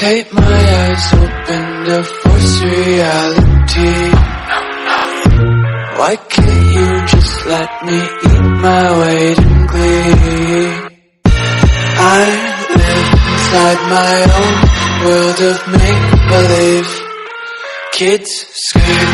Tape my eyes open to force reality. Why can't you just let me eat my weight in glee? I live inside my own world of make-believe. Kids scream